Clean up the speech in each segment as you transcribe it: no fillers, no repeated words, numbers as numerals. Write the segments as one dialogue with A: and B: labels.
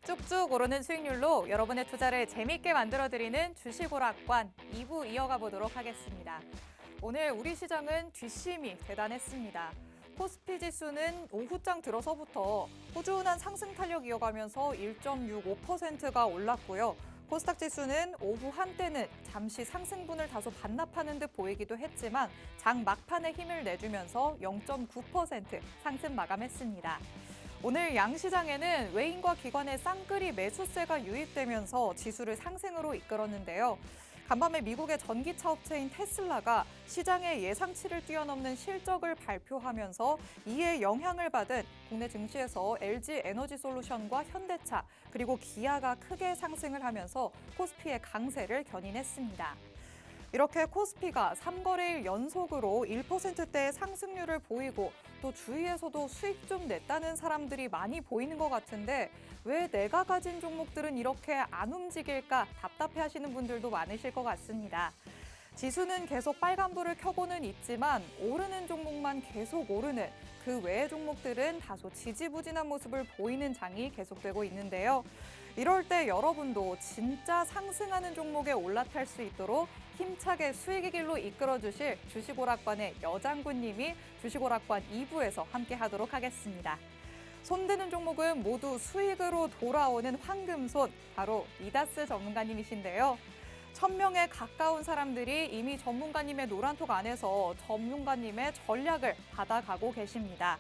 A: 쭉쭉 오르는 수익률로 여러분의 투자를 재밌게 만들어드리는 주식오락관 2부 이어가 보도록 하겠습니다. 오늘 우리 시장은 뒷심이 대단했습니다. 코스피 지수는 오후장 들어서부터 꾸준한 상승 탄력 이어가면서 1.65%가 올랐고요. 코스닥 지수는 오후 한때는 잠시 상승분을 다소 반납하는 듯 보이기도 했지만 장 막판에 힘을 내주면서 0.9% 상승 마감했습니다. 오늘 양시장에는 외인과 기관의 쌍끌이 매수세가 유입되면서 지수를 상승으로 이끌었는데요. 간밤에 미국의 전기차 업체인 테슬라가 시장의 예상치를 뛰어넘는 실적을 발표하면서 이에 영향을 받은 국내 증시에서 LG 에너지솔루션과 현대차 그리고 기아가 크게 상승을 하면서 코스피의 강세를 견인했습니다. 이렇게 코스피가 3거래일 연속으로 1%대의 상승률을 보이고 또 주위에서도 수익 좀 냈다는 사람들이 많이 보이는 것 같은데 왜 내가 가진 종목들은 이렇게 안 움직일까 답답해하시는 분들도 많으실 것 같습니다. 지수는 계속 빨간불을 켜고는 있지만 오르는 종목만 계속 오르는 그 외의 종목들은 다소 지지부진한 모습을 보이는 장이 계속되고 있는데요. 이럴 때 여러분도 진짜 상승하는 종목에 올라탈 수 있도록 힘차게 수익의 길로 이끌어주실 주식오락관의 여장군님이 주식오락관 2부에서 함께하도록 하겠습니다. 손드는 종목은 모두 수익으로 돌아오는 황금손, 바로 미다스 전문가님이신데요. 1000명에 가까운 사람들이 이미 전문가님의 노란톡 안에서 전문가님의 전략을 받아가고 계십니다.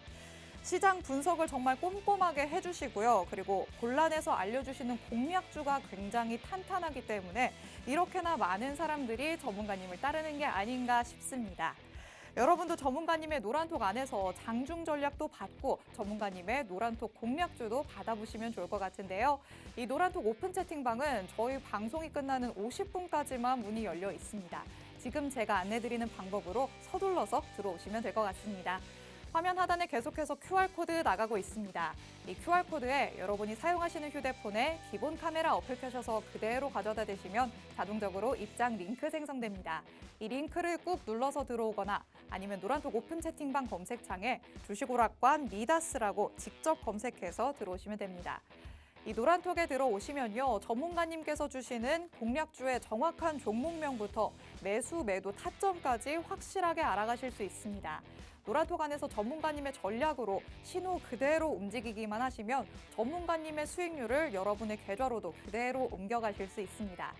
A: 시장 분석을 정말 꼼꼼하게 해주시고요. 그리고 곤란해서 알려주시는 공략주가 굉장히 탄탄하기 때문에 이렇게나 많은 사람들이 전문가님을 따르는 게 아닌가 싶습니다. 여러분도 전문가님의 노란톡 안에서 장중 전략도 받고 전문가님의 노란톡 공략주도 받아보시면 좋을 것 같은데요. 이 노란톡 오픈 채팅방은 저희 방송이 끝나는 50분까지만 문이 열려 있습니다. 지금 제가 안내드리는 방법으로 서둘러서 들어오시면 될 것 같습니다. 화면 하단에 계속해서 QR코드 나가고 있습니다. 이 QR코드에 여러분이 사용하시는 휴대폰에 기본 카메라 어플 켜셔서 그대로 가져다 대시면 자동적으로 입장 링크 생성됩니다. 이 링크를 꾹 눌러서 들어오거나 아니면 노란톡 오픈 채팅방 검색창에 주식오락관 미다스라고 직접 검색해서 들어오시면 됩니다. 이 노란톡에 들어오시면요. 전문가님께서 주시는 공략주의 정확한 종목명부터 매수, 매도, 타점까지 확실하게 알아가실 수 있습니다. 노란톡 안에서 전문가님의 전략으로 신호 그대로 움직이기만 하시면 전문가님의 수익률을 여러분의 계좌로도 그대로 옮겨가실 수 있습니다.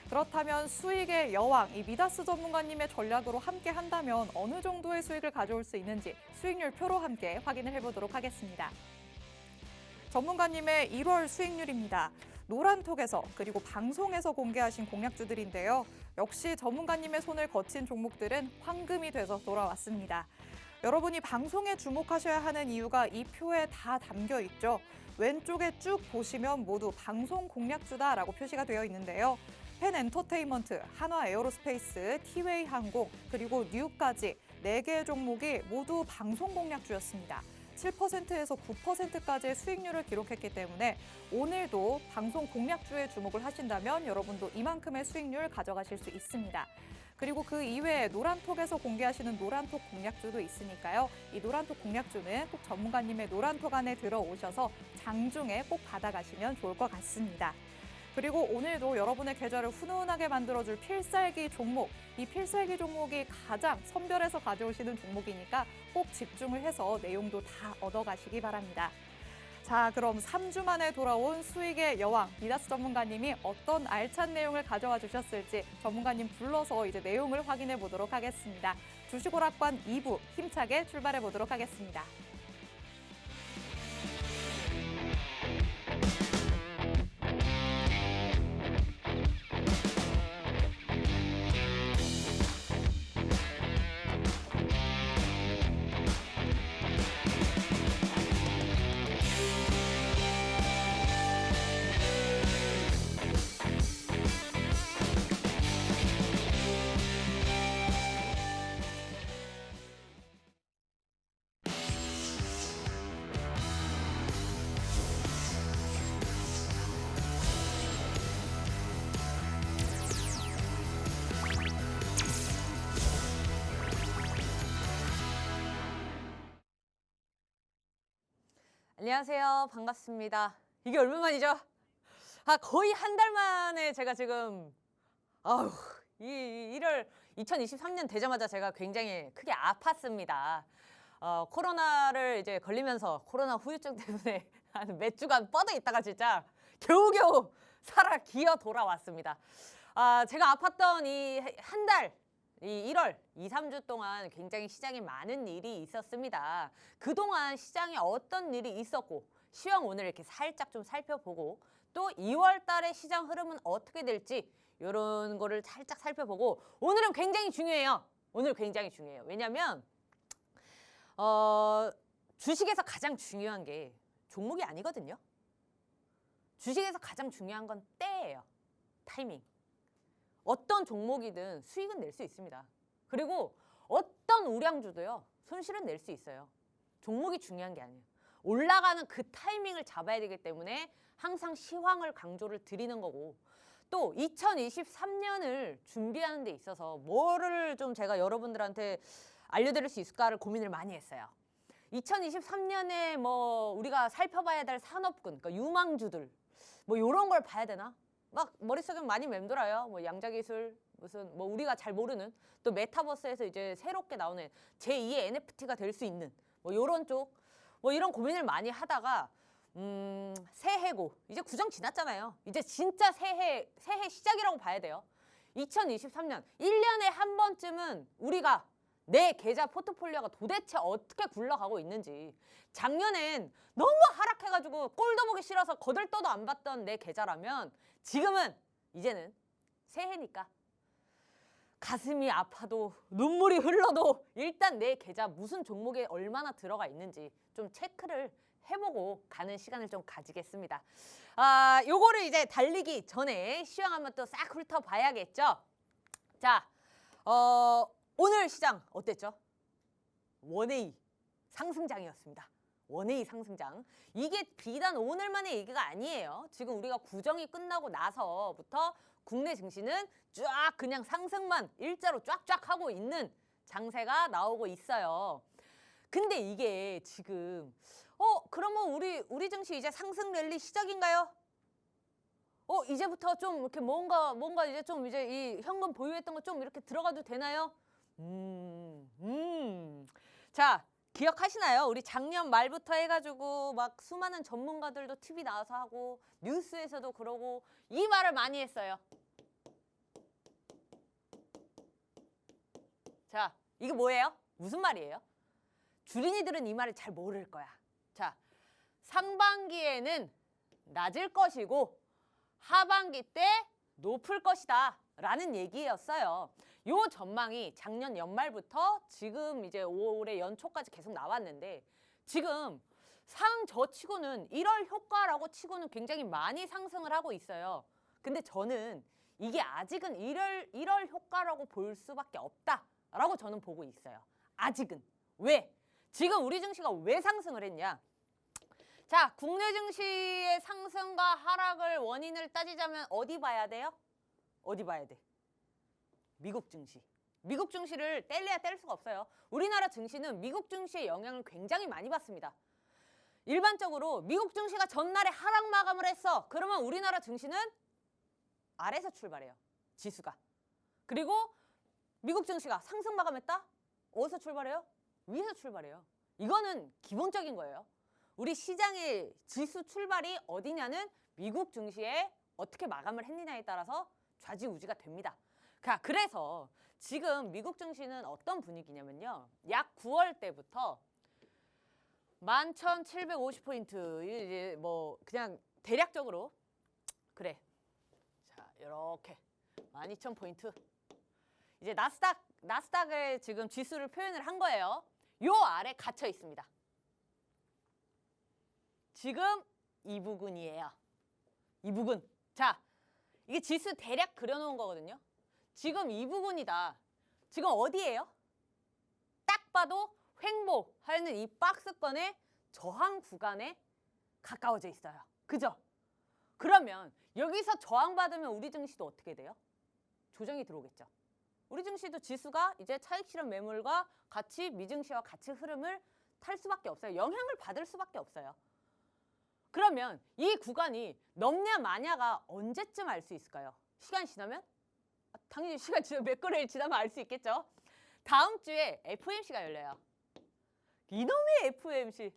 A: 그렇다면 수익의 여왕, 이 미다스 전문가님의 전략으로 함께 한다면 어느 정도의 수익을 가져올 수 있는지 수익률 표로 함께 확인을 해보도록 하겠습니다. 전문가님의 1월 수익률입니다. 노란톡에서 그리고 방송에서 공개하신 공략주들인데요. 역시 전문가님의 손을 거친 종목들은 황금이 돼서 돌아왔습니다. 여러분이 방송에 주목하셔야 하는 이유가 이 표에 다 담겨 있죠. 왼쪽에 쭉 보시면 모두 방송 공략주다라고 표시가 되어 있는데요. 펜엔터테인먼트, 한화에어로스페이스, 티웨이 항공, 그리고 뉴까지 4개의 종목이 모두 방송 공략주였습니다. 7%에서 9%까지의 수익률을 기록했기 때문에 오늘도 방송 공략주에 주목을 하신다면 여러분도 이만큼의 수익률 가져가실 수 있습니다. 그리고 그 이외에 노란톡에서 공개하시는 노란톡 공략주도 있으니까요. 이 노란톡 공략주는 꼭 전문가님의 노란톡 안에 들어오셔서 장중에 꼭 받아가시면 좋을 것 같습니다. 그리고 오늘도 여러분의 계좌를 훈훈하게 만들어줄 필살기 종목, 이 필살기 종목이 가장 선별해서 가져오시는 종목이니까 꼭 집중을 해서 내용도 다 얻어가시기 바랍니다. 자, 그럼 3주 만에 돌아온 수익의 여왕 미다스 전문가님이 어떤 알찬 내용을 가져와 주셨을지 전문가님 불러서 이제 내용을 확인해 보도록 하겠습니다. 주식오락관 2부 힘차게 출발해 보도록 하겠습니다.
B: 안녕하세요. 반갑습니다. 이게 얼마만이죠? 거의 한 달 만에 제가 지금 아우 이 2023년 되자마자 제가 굉장히 크게 아팠습니다. 코로나를 이제 걸리면서 코로나 후유증 때문에 한 몇 주간 뻗어 있다가 진짜 겨우겨우 살아 기어 돌아왔습니다. 제가 아팠던 이 한 달, 이 1월 2, 3주 동안 굉장히 시장에 많은 일이 있었습니다. 그동안 시장에 어떤 일이 있었고 시황 오늘 이렇게 살짝 좀 살펴보고 또 2월 달에 시장 흐름은 어떻게 될지 이런 거를 살짝 살펴보고 오늘은 굉장히 중요해요. 오늘 굉장히 중요해요. 왜냐면 주식에서 가장 중요한 게 종목이 아니거든요. 주식에서 가장 중요한 건 때예요. 타이밍. 어떤 종목이든 수익은 낼 수 있습니다. 그리고 어떤 우량주도요. 손실은 낼 수 있어요. 종목이 중요한 게 아니에요. 올라가는 그 타이밍을 잡아야 되기 때문에 항상 시황을 강조를 드리는 거고 또 2023년을 준비하는 데 있어서 뭐를 좀 제가 여러분들한테 알려드릴 수 있을까를 고민을 많이 했어요. 2023년에 뭐 우리가 살펴봐야 될 산업군, 그러니까 유망주들 뭐 이런 걸 봐야 되나? 막 머릿속에 많이 맴돌아요. 뭐 양자기술, 무슨 뭐 우리가 잘 모르는 또 메타버스에서 이제 새롭게 나오는 제2의 NFT가 될 수 있는 뭐 이런 쪽 뭐 이런 고민을 많이 하다가 새해고 이제 구정 지났잖아요. 이제 진짜 새해 시작이라고 봐야 돼요. 2023년 1년에 한 번쯤은 우리가 내 계좌 포트폴리오가 도대체 어떻게 굴러가고 있는지 작년엔 너무 하락해가지고 꼴도 보기 싫어서 거들떠도 안 봤던 내 계좌라면 지금은 이제는 새해니까 가슴이 아파도 눈물이 흘러도 일단 내 계좌 무슨 종목에 얼마나 들어가 있는지 좀 체크를 해보고 가는 시간을 좀 가지겠습니다. 요거를 이제 달리기 전에 시황 한번 또 싹 훑어봐야겠죠. 자, 오늘 시장 어땠죠? 원웨이 상승장이었습니다. 원웨이 상승장. 이게 비단 오늘만의 얘기가 아니에요. 지금 우리가 구정이 끝나고 나서부터 국내 증시는 쫙 그냥 상승만 일자로 쫙쫙 하고 있는 장세가 나오고 있어요. 근데 이게 지금 그러면 우리 증시 이제 상승 랠리 시작인가요? 이제부터 좀 이렇게 뭔가 이제 좀 이제 이 현금 보유했던 거 좀 이렇게 들어가도 되나요? 자, 기억하시나요? 우리 작년 말부터 해가지고 막 수많은 전문가들도 TV 나와서 하고 뉴스에서도 그러고 이 말을 많이 했어요. 자, 이게 뭐예요? 무슨 말이에요? 주린이들은 이 말을 잘 모를 거야. 자, 상반기에는 낮을 것이고 하반기 때 높을 것이다 라는 얘기였어요. 요 전망이 작년 연말부터 지금 이제 올해 연초까지 계속 나왔는데 지금 상저치고는 1월 효과라고 치고는 굉장히 많이 상승을 하고 있어요. 근데 저는 이게 아직은 1월 효과라고 볼 수밖에 없다라고 저는 보고 있어요. 아직은. 왜? 지금 우리 증시가 왜 상승을 했냐? 자, 국내 증시의 상승과 하락을 원인을 따지자면 어디 봐야 돼요? 어디 봐야 돼? 미국 증시. 미국 증시를 뗄래야 뗄 수가 없어요. 우리나라 증시는 미국 증시의 영향을 굉장히 많이 받습니다. 일반적으로 미국 증시가 전날에 하락 마감을 했어. 그러면 우리나라 증시는 아래에서 출발해요. 지수가. 그리고 미국 증시가 상승 마감했다? 어디서 출발해요? 위에서 출발해요. 이거는 기본적인 거예요. 우리 시장의 지수 출발이 어디냐는 미국 증시에 어떻게 마감을 했느냐에 따라서 좌지우지가 됩니다. 그래서 지금 미국 증시는 어떤 분위기냐면요. 약 9월 때부터 11,750포인트 이제 뭐 그냥 대략적으로 그래. 자, 이렇게 12,000포인트. 이제 나스닥을 지금 지수를 표현을 한 거예요. 요 아래 갇혀 있습니다. 지금 이 부근이에요. 이 부근. 자, 이게 지수 대략 그려놓은 거거든요. 지금 이 부근이다. 지금 어디예요? 딱 봐도 횡보하는 이 박스권의 저항 구간에 가까워져 있어요. 그죠? 그러면 여기서 저항받으면 우리 증시도 어떻게 돼요? 조정이 들어오겠죠. 우리 증시도 지수가 이제 차익 실현 매물과 같이 미증시와 같이 흐름을 탈 수밖에 없어요. 영향을 받을 수밖에 없어요. 그럼 그러면 이 구간이 넘냐 마냐가 언제쯤 알 수 있을까요? 시간이 지나면? 당연히 시간 지나면 몇 거래일 지나면 알 수 있겠죠. 다음 주에 FOMC가 열려요. 이놈의 FOMC.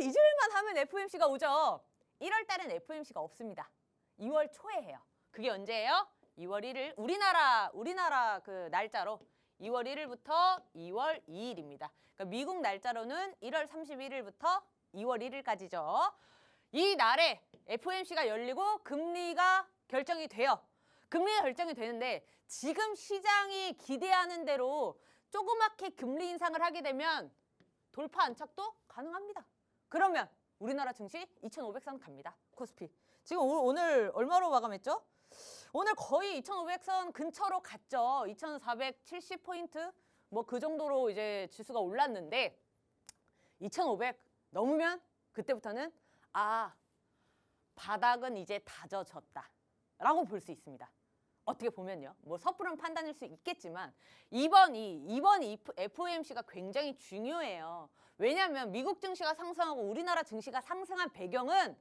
B: 잊을만 하면 FOMC가 오죠. 1월 달엔 FOMC가 없습니다. 2월 초에 해요. 그게 언제예요? 2월 1일 우리나라 그 날짜로 2월 1일부터 2월 2일입니다. 그러니까 미국 날짜로는 1월 31일부터 2월 1일까지죠. 이 날에 FOMC가 열리고 금리가 결정이 돼요. 금리가 결정이 되는데 지금 시장이 기대하는 대로 조그맣게 금리 인상을 하게 되면 돌파 안착도 가능합니다. 그러면 우리나라 증시 2,500선 갑니다. 코스피. 지금 오늘 얼마로 마감했죠? 오늘 거의 2,500선 근처로 갔죠. 2,470포인트? 뭐 그 정도로 이제 지수가 올랐는데 2,500 넘으면 그때부터는 바닥은 이제 다져졌다 라고 볼 수 있습니다. 어떻게 보면요. 뭐 섣부른 판단일 수 있겠지만 이번 FOMC가 굉장히 중요해요. 왜냐하면 미국 증시가 상승하고 우리나라 증시가 상승한 배경은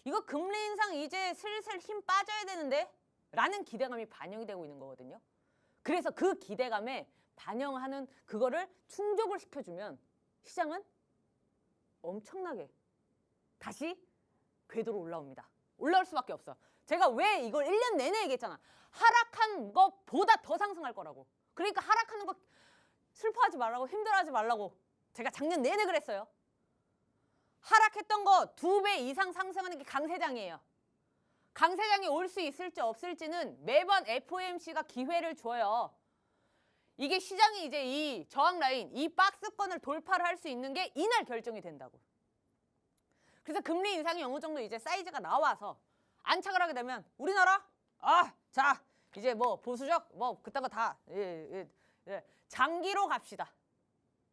B: 이거 금리 인상 이제 슬슬 힘 빠져야 되는데 라는 기대감이 반영이 되고 있는 거거든요. 그래서 그 기대감에 반영하는 그거를 충족을 시켜주면 시장은 엄청나게 다시 궤도로 올라옵니다. 올라올 수밖에 없어. 제가 왜 이걸 1년 내내 얘기했잖아. 하락한 것보다 더 상승할 거라고. 그러니까 하락하는 거 슬퍼하지 말라고, 힘들어하지 말라고 제가 작년 내내 그랬어요. 하락했던 거 2배 이상 상승하는 게 강세장이에요. 강세장이 올 수 있을지 없을지는 매번 FOMC가 기회를 줘요. 이게 시장이 이제 이 저항 라인, 이 박스권을 돌파를 할 수 있는 게 이날 결정이 된다고. 그래서 금리 인상이 어느 정도 이제 사이즈가 나와서 안착을 하게 되면 우리나라 자 이제 뭐 보수적 뭐 그딴 거 다 장기로 갑시다.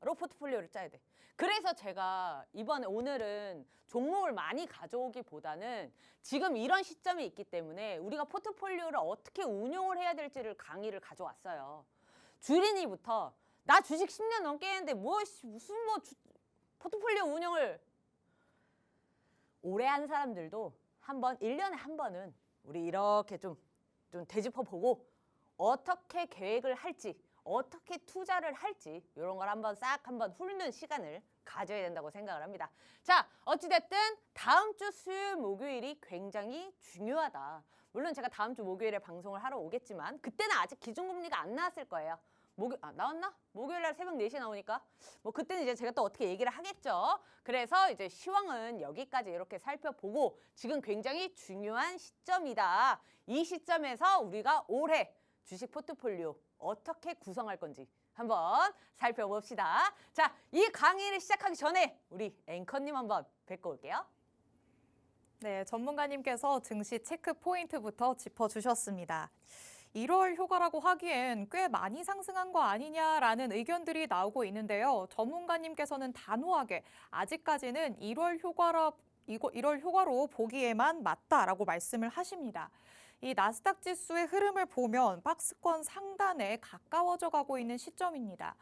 B: 로 포트폴리오를 짜야 돼. 그래서 제가 오늘은 종목을 많이 가져오기보다는 지금 이런 시점에 있기 때문에 우리가 포트폴리오를 어떻게 운용을 해야 될지를 강의를 가져왔어요. 주린이부터 나 주식 10년 넘게 했는데 무슨 포트폴리오 운영을 오래 한 사람들도 1년에 한 번은 우리 이렇게 좀 되짚어 보고 어떻게 계획을 할지 어떻게 투자를 할지 이런 걸 한번 훑는 시간을 가져야 된다고 생각을 합니다. 자, 어찌됐든 다음 주 수요일, 목요일이 굉장히 중요하다. 물론 제가 다음 주 목요일에 방송을 하러 오겠지만 그때는 아직 기준금리가 안 나왔을 거예요. 나왔나? 목요일 날 새벽 4시에 나오니까 뭐 그때는 이제 제가 또 어떻게 얘기를 하겠죠. 그래서 이제 시황은 여기까지 이렇게 살펴보고 지금 굉장히 중요한 시점이다. 이 시점에서 우리가 올해 주식 포트폴리오 어떻게 구성할 건지 한번 살펴봅시다. 자, 이 강의를 시작하기 전에 우리 앵커님 한번 뵙고 올게요.
A: 네, 전문가님께서 증시 체크 포인트부터 짚어주셨습니다. 1월 효과라고 하기엔 꽤 많이 상승한 거 아니냐라는 의견들이 나오고 있는데요. 전문가님께서는 단호하게 아직까지는 1월 효과로 보기에만 맞다라고 말씀을 하십니다. 이 나스닥 지수의 흐름을 보면 박스권 상단에 가까워져 가고 있는 시점입니다.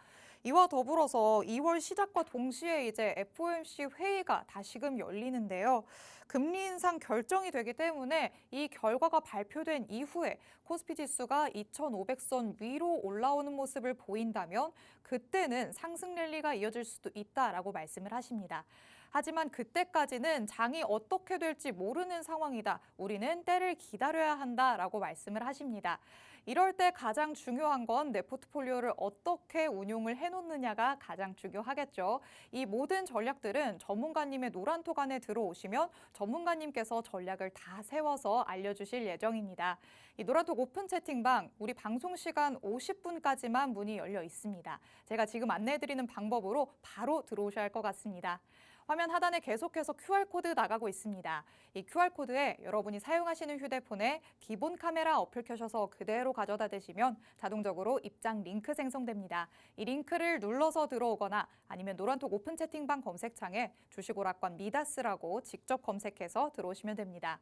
A: 이와 더불어서 2월 시작과 동시에 이제 FOMC 회의가 다시금 열리는데요. 금리 인상 결정이 되기 때문에 이 결과가 발표된 이후에 코스피 지수가 2,500선 위로 올라오는 모습을 보인다면 그때는 상승 랠리가 이어질 수도 있다라고 말씀을 하십니다. 하지만 그때까지는 장이 어떻게 될지 모르는 상황이다. 우리는 때를 기다려야 한다라고 말씀을 하십니다. 이럴 때 가장 중요한 건 내 포트폴리오를 어떻게 운용을 해놓느냐가 가장 중요하겠죠. 이 모든 전략들은 전문가님의 노란톡 안에 들어오시면 전문가님께서 전략을 다 세워서 알려주실 예정입니다. 이 노란톡 오픈 채팅방 우리 방송 시간 50분까지만 문이 열려 있습니다. 제가 지금 안내해드리는 방법으로 바로 들어오셔야 할 것 같습니다. 화면 하단에 계속해서 QR코드 나가고 있습니다. 이 QR코드에 여러분이 사용하시는 휴대폰에 기본 카메라 어플 켜셔서 그대로 가져다 대시면 자동적으로 입장 링크 생성됩니다. 이 링크를 눌러서 들어오거나 아니면 노란톡 오픈 채팅방 검색창에 주식오락관 미다스라고 직접 검색해서 들어오시면 됩니다.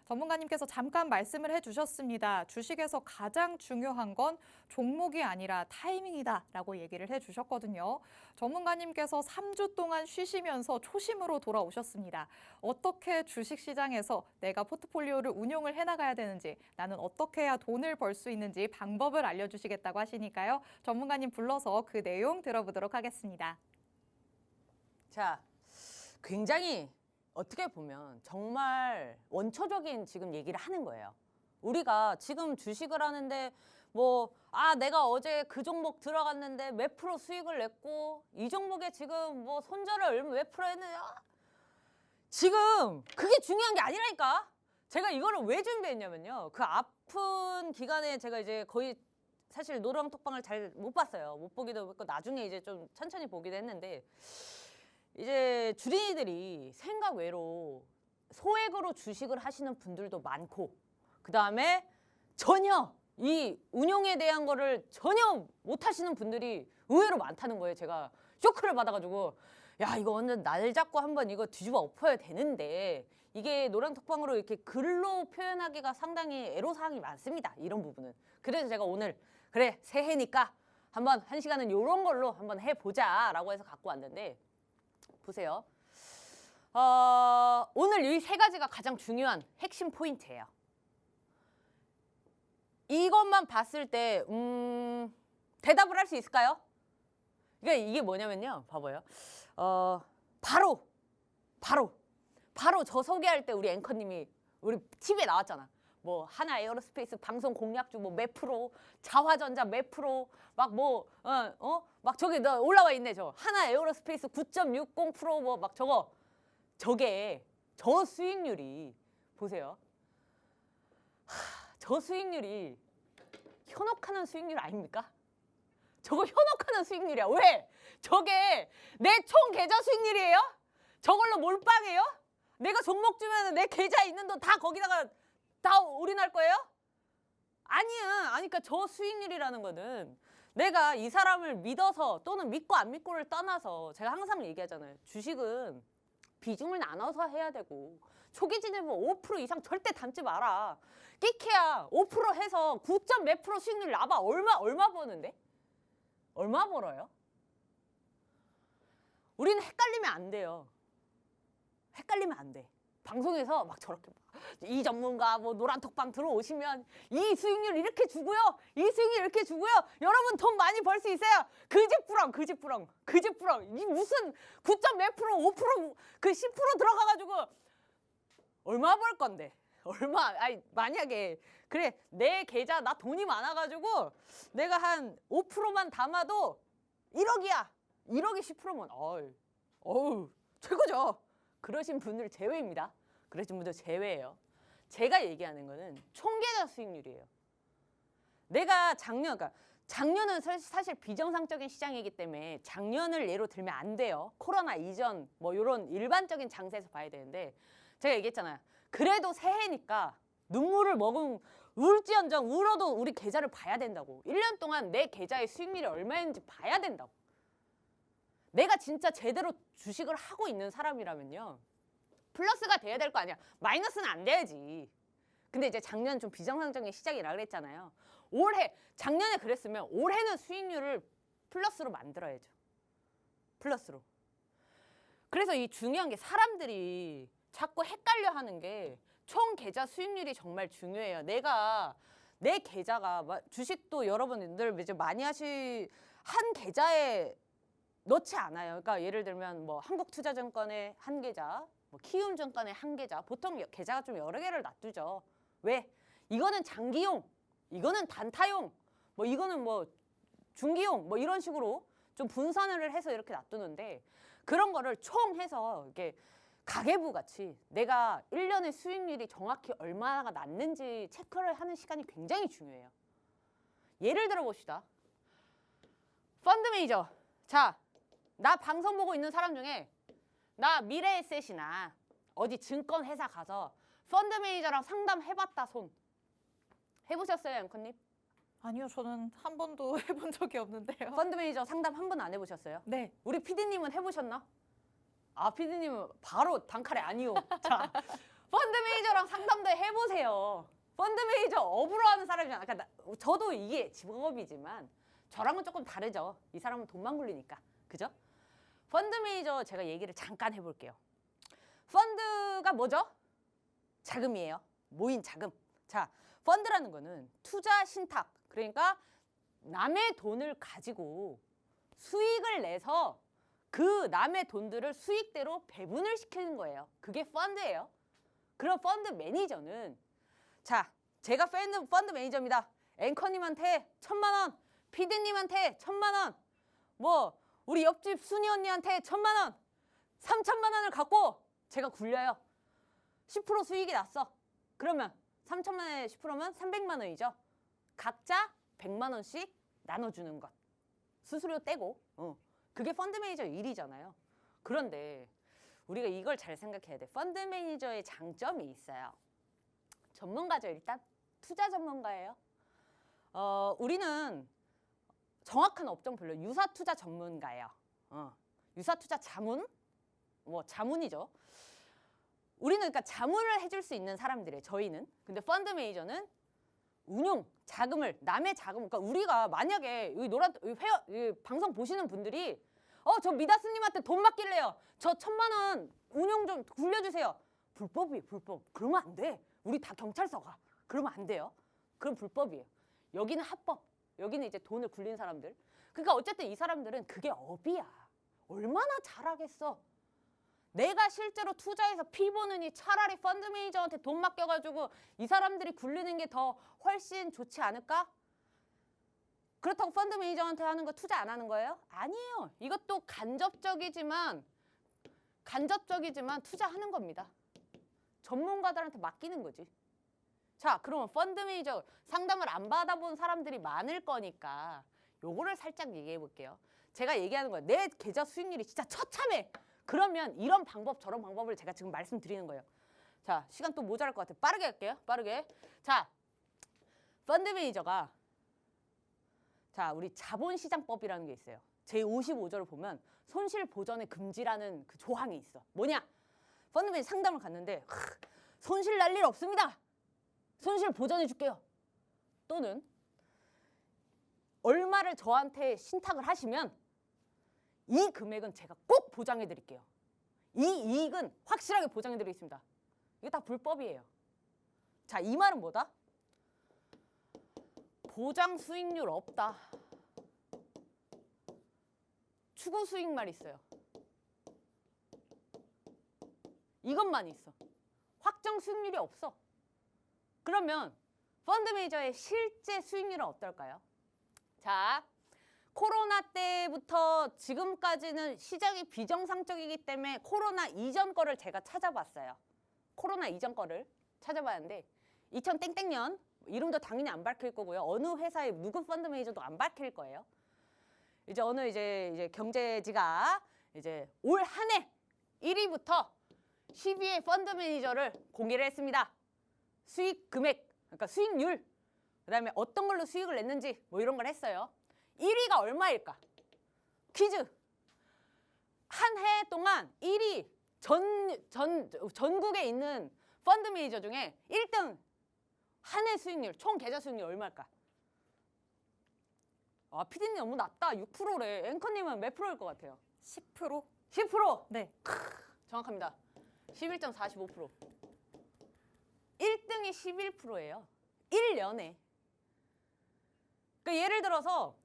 A: 전문가님께서 잠깐 말씀을 해주셨습니다. 주식에서 가장 중요한 건 종목이 아니라 타이밍이다라고 얘기를 해주셨거든요. 전문가님께서 3주 동안 쉬시면서 초심으로 돌아오셨습니다. 어떻게 주식시장에서 내가 포트폴리오를 운용을 해나가야 되는지, 나는 어떻게 해야 돈을 벌 수 있는지 방법을 알려주시겠다고 하시니까요. 전문가님 불러서 그 내용 들어보도록 하겠습니다.
B: 자, 굉장히 어떻게 보면 정말 원초적인 지금 얘기를 하는 거예요. 우리가 지금 주식을 하는데 내가 어제 그 종목 들어갔는데 몇 프로 수익을 냈고 이 종목에 지금 손절을 몇 프로 했느냐? 지금 그게 중요한 게 아니라니까. 제가 이거를 왜 준비했냐면요. 그 아픈 기간에 제가 이제 거의 사실 노랑톡방을 잘 못 봤어요. 못 보기도 했고 나중에 이제 좀 천천히 보기도 했는데 이제 주린이들이 생각 외로 소액으로 주식을 하시는 분들도 많고 그다음에 전혀 이 운용에 대한 거를 전혀 못 하시는 분들이 의외로 많다는 거예요. 제가 쇼크를 받아가지고 야 이거 완전 날 잡고 한번 이거 뒤집어 엎어야 되는데 이게 노랑톡방으로 이렇게 글로 표현하기가 상당히 애로사항이 많습니다. 이런 부분은. 그래서 제가 오늘 그래 새해니까 한번 1시간은 이런 걸로 한번 해보자 라고 해서 갖고 왔는데 보세요. 오늘 이 3가지가 가장 중요한 핵심 포인트예요. 이것만 봤을 때 대답을 할 수 있을까요? 그러니까 이게 뭐냐면요. 봐봐요. 바로 저 소개할 때 우리 앵커님이 우리 TV에 나왔잖아. 하나 에어로스페이스 방송 공략주 몇 프로, 자화전자 몇 프로, 막 저기 너 올라와 있네. 저 하나 에어로스페이스 9.60% 막 저게 저 수익률이 보세요. 저 수익률이 현혹하는 수익률 아닙니까? 저거 현혹하는 수익률이야. 왜? 저게 내 총 계좌 수익률이에요? 저걸로 몰빵해요? 내가 종목 주면 내 계좌에 있는 돈 다 거기다가 다 올인할 거예요? 아니야. 그러니까 저 수익률이라는 거는 내가 이 사람을 믿어서 또는 믿고 안 믿고를 떠나서 제가 항상 얘기하잖아요. 주식은 비중을 나눠서 해야 되고 초기 진입은 5% 이상 절대 담지 마라. 끼케야 5% 해서 9점 몇 프로 수익률 나봐. 얼마 버는데? 얼마 벌어요? 우리는 헷갈리면 안 돼요. 헷갈리면 안 돼. 방송에서 막 저렇게 이 전문가 노란톡방 들어오시면 이 수익률 이렇게 주고요. 이 수익률 이렇게 주고요. 여러분 돈 많이 벌 수 있어요. 그지뿌렁. 이 무슨 9점 몇 프로, 5%, 그 10% 들어가가지고 얼마 벌 건데? 만약에 그래 내 계좌 나 돈이 많아가지고 내가 한 5%만 담아도 1억이야. 1억이 10%면 어우 최고죠. 그러신 분들 제외입니다. 그러신 분들 제외예요. 제가 얘기하는 거는 총계좌 수익률이에요. 내가 작년은 사실 비정상적인 시장이기 때문에 작년을 예로 들면 안 돼요. 코로나 이전 이런 일반적인 장세에서 봐야 되는데 제가 얘기했잖아요. 그래도 새해니까 눈물을 울지언정 울어도 우리 계좌를 봐야 된다고. 1년 동안 내 계좌의 수익률이 얼마인지 봐야 된다고. 내가 진짜 제대로 주식을 하고 있는 사람이라면요. 플러스가 돼야 될 거 아니야. 마이너스는 안 돼야지. 근데 이제 작년 좀 비정상적인 시작이라 그랬잖아요. 작년에 그랬으면 올해는 수익률을 플러스로 만들어야죠. 플러스로. 그래서 이 중요한 게 사람들이 자꾸 헷갈려 하는 게 총 계좌 수익률이 정말 중요해요. 내 계좌가 주식도 여러분들 이제 많이 한 계좌에 넣지 않아요. 그러니까 예를 들면 한국투자증권에 한 계좌, 키움증권에 한 계좌. 보통 계좌가 좀 여러 개를 놔두죠. 왜? 이거는 장기용, 이거는 단타용, 이거는 중기용, 이런 식으로 좀 분산을 해서 이렇게 놔두는데 그런 거를 총 해서 이렇게 가계부 같이 내가 1년의 수익률이 정확히 얼마나 났는지 체크를 하는 시간이 굉장히 중요해요. 예를 들어 봅시다. 펀드 매니저. 자, 나 방송 보고 있는 사람 중에 나 미래에셋이나 어디 증권 회사 가서 펀드 매니저랑 상담해봤다 손. 해보셨어요, 앵커님?
A: 아니요, 저는 한 번도 해본 적이 없는데요.
B: 펀드 매니저 상담 한 번 안 해보셨어요?
A: 네.
B: 우리 PD님은 해보셨나? 아, PD님은 바로 단칼에 아니요. 자, 펀드 매니저랑 상담도 해보세요. 펀드 매니저 업으로 하는 사람이잖아. 그러니까 저도 이게 직업이지만 저랑은 조금 다르죠. 이 사람은 돈만 굴리니까. 그죠? 펀드 매니저 제가 얘기를 잠깐 해볼게요. 펀드가 뭐죠? 자금이에요. 모인 자금. 자, 펀드라는 거는 투자 신탁. 그러니까 남의 돈을 가지고 수익을 내서 그 남의 돈들을 수익대로 배분을 시키는 거예요. 그게 펀드예요. 그럼 펀드 매니저는 자, 제가 펀드 매니저입니다. 앵커님한테 1,000만 원, 피디님한테 1,000만 원, 뭐 우리 옆집 순이 언니한테 1,000만 원, 3,000만 원을 갖고 제가 굴려요. 10% 수익이 났어. 그러면 3,000만 원에 10%면 300만 원이죠. 각자 100만 원씩 나눠주는 것. 수수료 떼고. 그게 펀드 매니저 일이잖아요. 그런데 우리가 이걸 잘 생각해야 돼. 펀드 매니저의 장점이 있어요. 전문가죠, 일단. 투자 전문가예요. 우리는 정확한 업종 별로 유사 투자 전문가예요. 유사 투자 자문? 뭐 자문이죠. 우리는 그러니까 자문을 해줄 수 있는 사람들이에요. 저희는. 근데 펀드 매니저는 운용, 자금을 남의 자금. 그러니까 우리가 만약에 이 방송 보시는 분들이 저 미다스님한테 돈 맡길래요. 저 1,000만 원 운용 좀 굴려주세요. 불법이에요, 불법. 그러면 안 돼. 우리 다 경찰서 가. 그러면 안 돼요. 그럼 불법이에요. 여기는 합법. 여기는 이제 돈을 굴린 사람들. 그러니까 어쨌든 이 사람들은 그게 업이야. 얼마나 잘하겠어. 내가 실제로 투자해서 피 보느니 차라리 펀드 매니저한테 돈 맡겨가지고 이 사람들이 굴리는 게 더 훨씬 좋지 않을까? 그렇다고 펀드 매니저한테 하는 거 투자 안 하는 거예요? 아니에요. 이것도 간접적이지만 투자하는 겁니다. 전문가들한테 맡기는 거지. 자, 그러면 펀드 매니저 상담을 안 받아본 사람들이 많을 거니까 요거를 살짝 얘기해 볼게요. 제가 얘기하는 거예요. 내 계좌 수익률이 진짜 처참해. 그러면 이런 방법 저런 방법을 제가 지금 말씀드리는 거예요. 자, 시간 또 모자랄 것 같아요. 빠르게 할게요. 빠르게. 자, 펀드 매니저가 우리 자본시장법이라는 게 있어요. 제55조를 보면 손실보전의 금지라는 그 조항이 있어. 뭐냐? 펀드 매니저 상담을 갔는데 손실 날 일 없습니다. 손실 보전해 줄게요. 또는 얼마를 저한테 신탁을 하시면 이 금액은 제가 꼭 보장해 드릴게요. 이 이익은 확실하게 보장해 드리겠습니다. 이게 다 불법이에요. 자, 이 말은 뭐다? 보장 수익률 없다. 추구 수익만 있어요. 이것만 있어. 확정 수익률이 없어. 그러면 펀드 매니저의 실제 수익률은 어떨까요? 자, 코로나 때부터 지금까지는 시장이 비정상적이기 때문에 코로나 이전 거를 제가 찾아봤어요. 코로나 이전 거를 찾아봤는데 2000땡땡년 이름도 당연히 안 밝힐 거고요. 어느 회사의 누구 펀드 매니저도 안 밝힐 거예요. 이제 어느 이제 경제지가 이제 올 한 해 1위부터 10위의 펀드 매니저를 공개를 했습니다. 수익 금액, 그러니까 수익률, 그다음에 어떤 걸로 수익을 냈는지 뭐 이런 걸 했어요. 1위가 얼마일까? 퀴즈. 한 해 동안 1위 전국에 있는 펀드 매니저 중에 1등 한 해 수익률, 총 계좌 수익률 얼마일까? 아, 피디님 너무 낮다. 6%래. 앵커님은 몇 프로일 것 같아요?
A: 10%?
B: 10%?
A: 네.
B: 정확합니다. 11.45%. 1등이 11%예요. 1년에. 그러니까 예를 들어서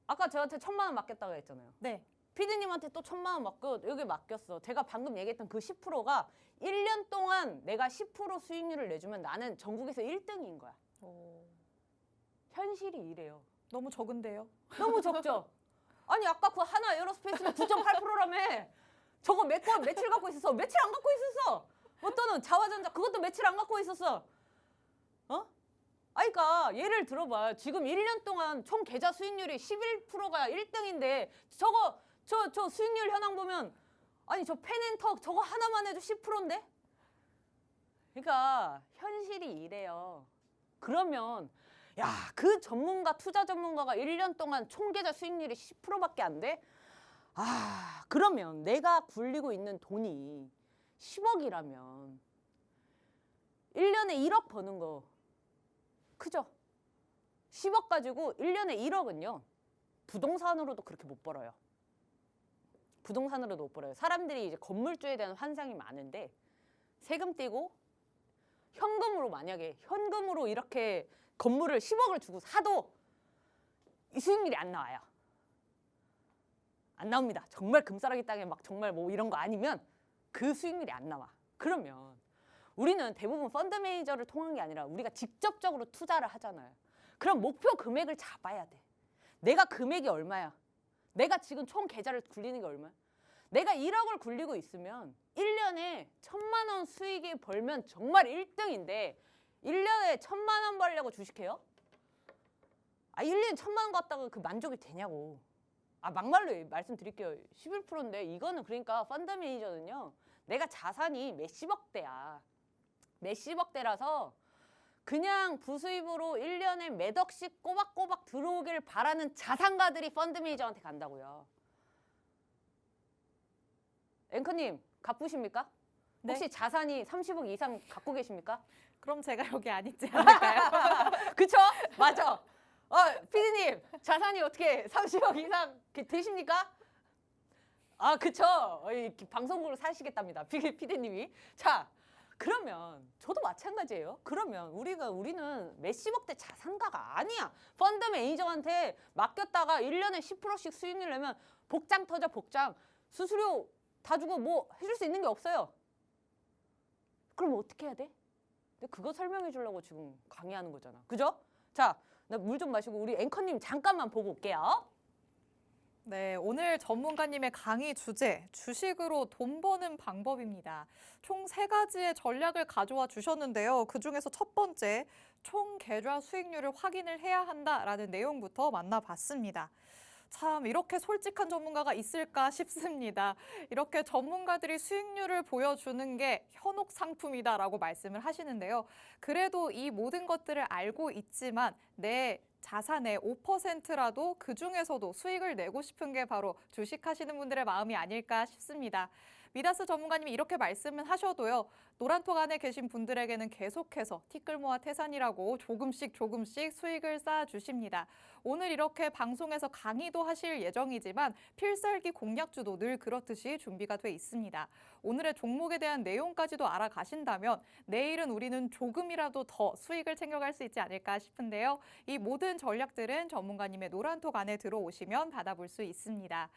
B: 아까 저한테 1,000만 원 맡겼다고 했잖아요.
A: 네.
B: 피디님한테 또 1,000만 원 맡겨 여기 맡겼어. 제가 방금 얘기했던 그 10%가 1년 동안 내가 10% 수익률을 내주면 나는 전국에서 1등인 거야.
A: 오,
B: 현실이 이래요.
A: 너무 적은데요?
B: 너무 적죠? 아니 아까 그 하나 에어로스페이스는 9.8%라며. 저거 며칠 갖고 있었어. 며칠 안 갖고 있었어. 어떠는 자화전자 그것도 며칠 안 갖고 있었어. 그러니까 예를 들어봐. 지금 1년 동안 총 계좌 수익률이 11%가 1등인데 저 수익률 현황 보면 아니 저 펜앤턱 저거 하나만 해도 10%인데? 그러니까 현실이 이래요. 그러면 야, 그 투자 전문가가 1년 동안 총 계좌 수익률이 10%밖에 안 돼? 그러면 내가 굴리고 있는 돈이 10억이라면 1년에 1억 버는 거 크죠? 10억 가지고 1년에 1억은요. 부동산으로도 그렇게 못 벌어요. 부동산으로도 못 벌어요. 사람들이 이제 건물주에 대한 환상이 많은데 세금 떼고 현금으로 만약에 현금으로 이렇게 건물을 10억을 주고 사도 이 수익률이 안 나와요. 안 나옵니다. 정말 금싸라기 땅에 막 정말 뭐 이런 거 아니면 그 수익률이 안 나와. 그러면 우리는 대부분 펀드 매니저를 통한 게 아니라 우리가 직접적으로 투자를 하잖아요. 그럼 목표 금액을 잡아야 돼. 내가 금액이 얼마야? 내가 지금 총 계좌를 굴리는 게 얼마야? 내가 1억을 굴리고 있으면 1년에 1,000만 원 수익이 벌면 정말 1등인데 1년에 1,000만 원 벌려고 주식해요? 1년에 1,000만 원 갖다가 그 만족이 되냐고. 막말로 말씀드릴게요. 11%인데 이거는 그러니까 펀드 매니저는요. 내가 자산이 몇십억 대야. 몇십억 대라서 그냥 부수입으로 1년에 몇 억씩 꼬박꼬박 들어오길 바라는 자산가들이 펀드 매니저한테 간다고요. 앵커님, 가쁘십니까?
A: 네.
B: 혹시 자산이 30억 이상 갖고 계십니까?
A: 그럼 제가 여기 안 있지 않을까요?
B: 그쵸? 맞아. 피디님, 자산이 어떻게 30억 이상 되십니까? 그쵸. 방송국으로 사시겠답니다. 피디님이. 자, 그러면 저도 마찬가지예요. 그러면 우리는 몇십억 대 자산가가 아니야. 펀드 매니저한테 맡겼다가 1년에 10%씩 수익률 내면 복장 터져 복장. 수수료 다 주고 뭐 해줄 수 있는 게 없어요. 그럼 어떻게 해야 돼? 근데 그거 설명해 주려고 지금 강의하는 거잖아. 그죠? 자, 나 물 좀 마시고 우리 앵커님 잠깐만 보고 올게요.
A: 네, 오늘 전문가님의 강의 주제, 주식으로 돈 버는 방법입니다. 총 3가지의 전략을 가져와 주셨는데요. 그중에서 첫 번째, 총 계좌 수익률을 확인을 해야 한다라는 내용부터 만나봤습니다. 참 이렇게 솔직한 전문가가 있을까 싶습니다. 이렇게 전문가들이 수익률을 보여주는 게 현혹 상품이다라고 말씀을 하시는데요. 그래도 이 모든 것들을 알고 있지만 내 자산의 5%라도 그중에서도 수익을 내고 싶은 게 바로 주식하시는 분들의 마음이 아닐까 싶습니다. 미다스 전문가님이 이렇게 말씀을 하셔도요. 노란톡 안에 계신 분들에게는 계속해서 티끌모아 태산이라고 조금씩 수익을 쌓아주십니다. 오늘 이렇게 방송에서 강의도 하실 예정이지만 필살기 공략주도 늘 그렇듯이 준비가 돼 있습니다. 오늘의 종목에 대한 내용까지도 알아가신다면 내일은 우리는 조금이라도 더 수익을 챙겨갈 수 있지 않을까 싶은데요. 이 모든 전략들은 전문가님의 노란톡 안에 들어오시면 받아볼 수 있습니다.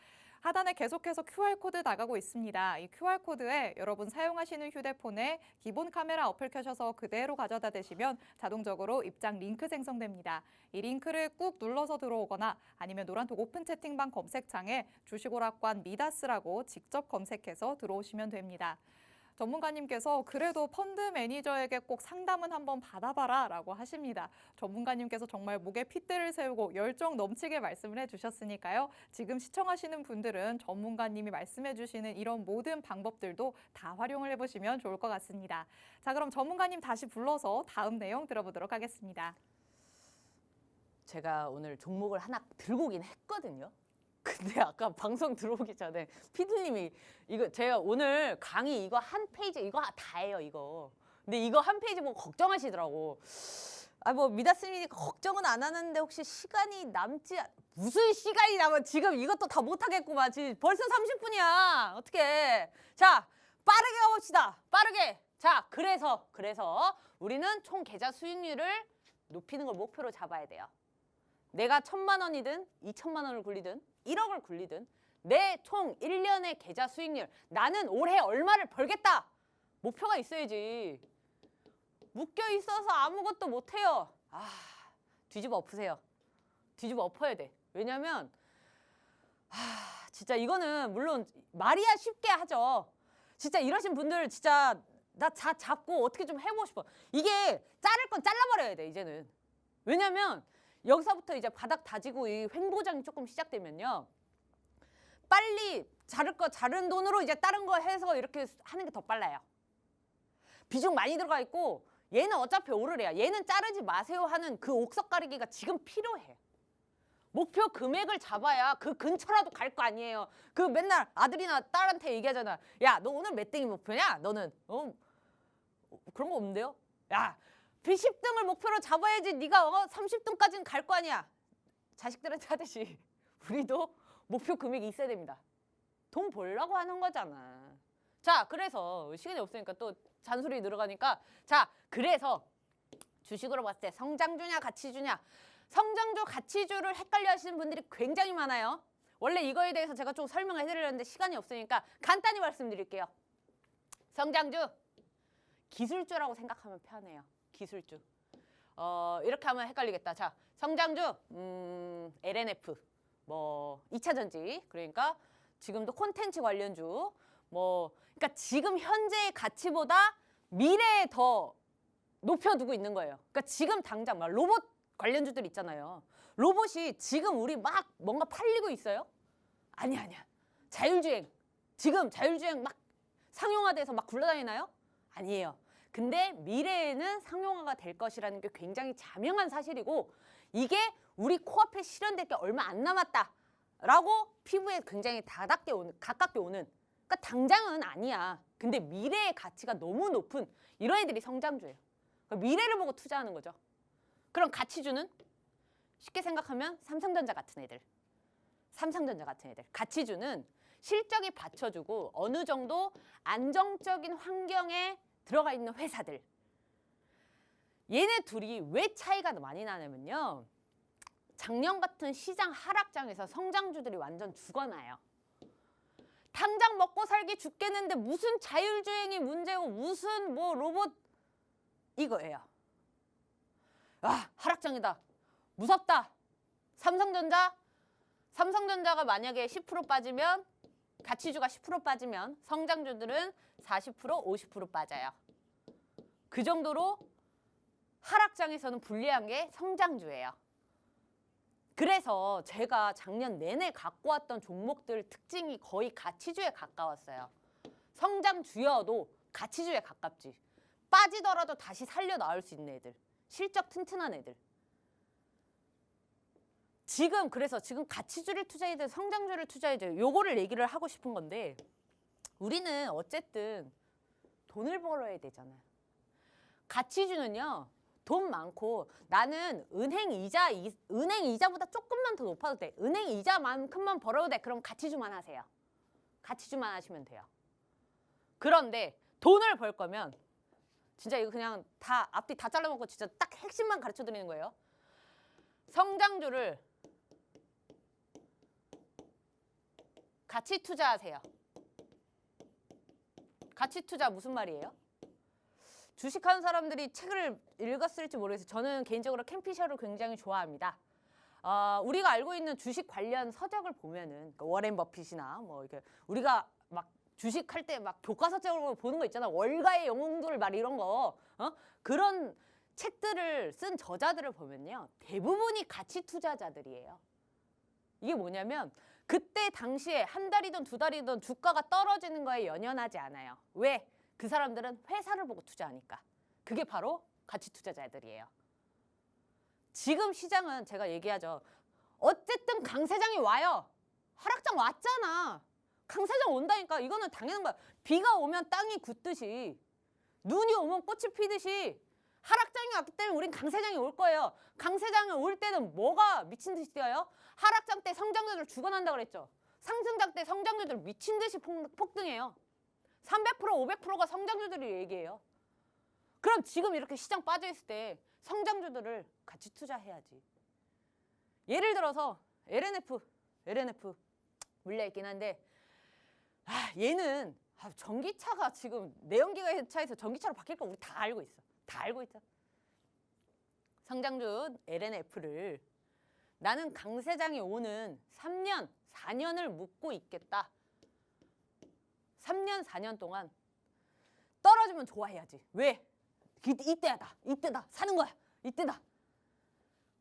A: 하단에 계속해서 QR코드 나가고 있습니다. 이 QR코드에 여러분 사용하시는 휴대폰에 기본 카메라 어플 켜셔서 그대로 가져다 대시면 자동적으로 입장 링크 생성됩니다. 이 링크를 꾹 눌러서 들어오거나 아니면 노란톡 오픈 채팅방 검색창에 주식오락관 미다스라고 직접 검색해서 들어오시면 됩니다. 전문가님께서 그래도 펀드 매니저에게 꼭 상담은 한번 받아봐라 라고 하십니다. 전문가님께서 정말 목에 핏대를 세우고 열정 넘치게 말씀을 해주셨으니까요. 지금 시청하시는 분들은 전문가님이 말씀해 주시는 이런 모든 방법들도 다 활용을 해보시면 좋을 것 같습니다. 자, 그럼 전문가님 다시 불러서 다음 내용 들어보도록 하겠습니다.
B: 제가 오늘 종목을 하나 들고 오긴 했거든요. 근데 아까 방송 들어오기 전에 피디님이 이거 제가 오늘 강의 이거 한 페이지 이거 다예요 이거. 근데 이거 한 페이지 보고 걱정하시더라고. 뭐 미다스니까 걱정은 안 하는데 혹시 시간이 남지 무슨 시간이 남아 지금 이것도 다 못하겠구만. 지금 벌써 30분이야. 어떻게? 자 빠르게 가봅시다. 빠르게. 자 그래서 우리는 총 계좌 수익률을 높이는 걸 목표로 잡아야 돼요. 내가 1,000만 원이든 2,000만 원을 굴리든 1억을 굴리든 내 총 1년의 계좌 수익률 나는 올해 얼마를 벌겠다 목표가 있어야지. 묶여 있어서 아무것도 못해요. 뒤집어 엎으세요. 뒤집어 엎어야 돼. 왜냐면 진짜 이거는 물론 말이야 쉽게 하죠. 진짜 이러신 분들 진짜 나 잡고 어떻게 좀 해보고 싶어. 이게 자를 건 잘라버려야 돼 이제는. 왜냐면 여기서부터 이제 바닥 다지고 이 횡보장이 조금 시작되면요. 빨리 자른 돈으로 이제 다른 거 해서 이렇게 하는 게 더 빨라요. 비중 많이 들어가 있고 얘는 어차피 오르래야. 얘는 자르지 마세요 하는 그 옥석 가리기가 지금 필요해. 목표 금액을 잡아야 그 근처라도 갈 거 아니에요. 그 맨날 아들이나 딸한테 얘기하잖아. 야, 너 오늘 몇 등이 목표냐? 너는 그런 거 없는데요? 야, 10등을 목표로 잡아야지 네가 30등까지는 갈 거 아니야. 자식들한테 하듯이 우리도 목표 금액이 있어야 됩니다. 돈 벌려고 하는 거잖아. 자, 그래서 시간이 없으니까 또 잔소리 늘어가니까 자, 그래서 주식으로 봤을 때 성장주냐 가치주냐. 성장주 가치주를 헷갈려 하시는 분들이 굉장히 많아요. 원래 이거에 대해서 제가 좀 설명을 해드리려는데 시간이 없으니까 간단히 말씀드릴게요. 성장주 기술주라고 생각하면 편해요. 기술주. 이렇게 하면 헷갈리겠다. 자, 성장주 LNF 뭐 2차전지 그러니까 지금도 콘텐츠 관련주 그러니까 지금 현재의 가치보다 미래에 더 높여두고 있는 거예요. 그러니까 지금 당장 막 로봇 관련주들 있잖아요. 로봇이 지금 우리 막 뭔가 팔리고 있어요? 아니야. 자율주행. 지금 자율주행 막 상용화돼서 막 굴러다니나요? 아니에요. 근데 미래에는 상용화가 될 것이라는 게 굉장히 자명한 사실이고 이게 우리 코앞에 실현될 게 얼마 안 남았다라고 피부에 굉장히 가깝게 오는 그러니까 당장은 아니야. 근데 미래의 가치가 너무 높은 이런 애들이 성장주예요. 그러니까 미래를 보고 투자하는 거죠. 그럼 가치주는 쉽게 생각하면 삼성전자 같은 애들. 가치주는 실적이 받쳐주고 어느 정도 안정적인 환경에 들어가 있는 회사들. 얘네 둘이 왜 차이가 많이 나냐면요. 작년 같은 시장 하락장에서 성장주들이 완전 죽어나요. 당장 먹고 살기 죽겠는데 무슨 자율주행이 문제고 무슨 뭐 로봇 이거예요. 아, 하락장이다. 무섭다. 삼성전자가 만약에 10% 빠지면 가치주가 10% 빠지면 성장주들은 40%, 50% 빠져요. 그 정도로 하락장에서는 불리한 게 성장주예요. 그래서 제가 작년 내내 갖고 왔던 종목들 특징이 거의 가치주에 가까웠어요. 성장주여도 가치주에 가깝지. 빠지더라도 다시 살려 나올 수 있는 애들. 실적 튼튼한 애들. 그래서 지금 가치주를 투자해야 돼, 성장주를 투자해야 돼. 요거를 얘기를 하고 싶은 건데 우리는 어쨌든 돈을 벌어야 되잖아요. 가치주는요. 돈 많고 나는 은행 이자보다 조금만 더 높아도 돼. 은행 이자만큼만 벌어도 돼. 그럼 가치주만 하세요. 가치주만 하시면 돼요. 그런데 돈을 벌 거면 진짜 이거 그냥 다 앞뒤 다 잘라먹고 진짜 딱 핵심만 가르쳐 드리는 거예요. 성장주를 가치 투자하세요. 가치 투자 무슨 말이에요? 주식하는 사람들이 책을 읽었을지 모르겠어요. 저는 개인적으로 캠피셔를 굉장히 좋아합니다. 우리가 알고 있는 주식 관련 서적을 보면은 그러니까 워렌 버핏이나 뭐 이렇게 우리가 막 주식할 때 막 교과서적으로 보는 거 있잖아. 월가의 영웅들 말 이런 거 그런 책들을 쓴 저자들을 보면요. 대부분이 가치 투자자들이에요. 이게 뭐냐면 그때 당시에 한 달이든 두 달이든 주가가 떨어지는 거에 연연하지 않아요. 왜? 그 사람들은 회사를 보고 투자하니까. 그게 바로 가치 투자자들이에요. 지금 시장은 제가 얘기하죠. 어쨌든 강세장이 와요. 하락장 왔잖아. 강세장 온다니까. 이거는 당연한 거야. 비가 오면 땅이 굳듯이 눈이 오면 꽃이 피듯이 하락장이 왔기 때문에 우린 강세장이 올 거예요. 강세장이 올 때는 뭐가 미친 듯이 뛰어요? 하락장 때 성장주들 죽어난다 그랬죠. 상승장 때 성장주들 미친 듯이 폭등해요. 300%, 500%가 성장주들이 얘기해요. 그럼 지금 이렇게 시장 빠져있을 때 성장주들을 같이 투자해야지. 예를 들어서 LNF 물려있긴 한데 얘는 전기차가 지금 내연기관차에서 전기차로 바뀔 거 우리 다 알고 있어. 다 알고 있죠. 성장주 LNF를 나는 강세장이 오는 3년, 4년을 묵고 있겠다. 3년, 4년 동안 떨어지면 좋아해야지. 왜? 이때다. 사는 거야. 이때다.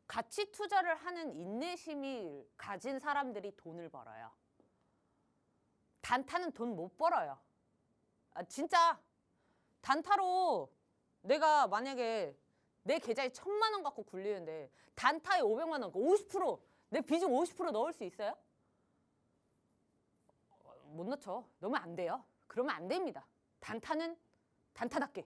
B: 가치 투자를 하는 인내심이 가진 사람들이 돈을 벌어요. 단타는 돈 못 벌어요. 진짜 단타로 내가 만약에 내 계좌에 1,000만 원 갖고 굴리는데 단타에 500만 원, 50%, 내 비중 50% 넣을 수 있어요? 못 넣죠. 넣으면 안 돼요. 그러면 안 됩니다. 단타는 단타답게.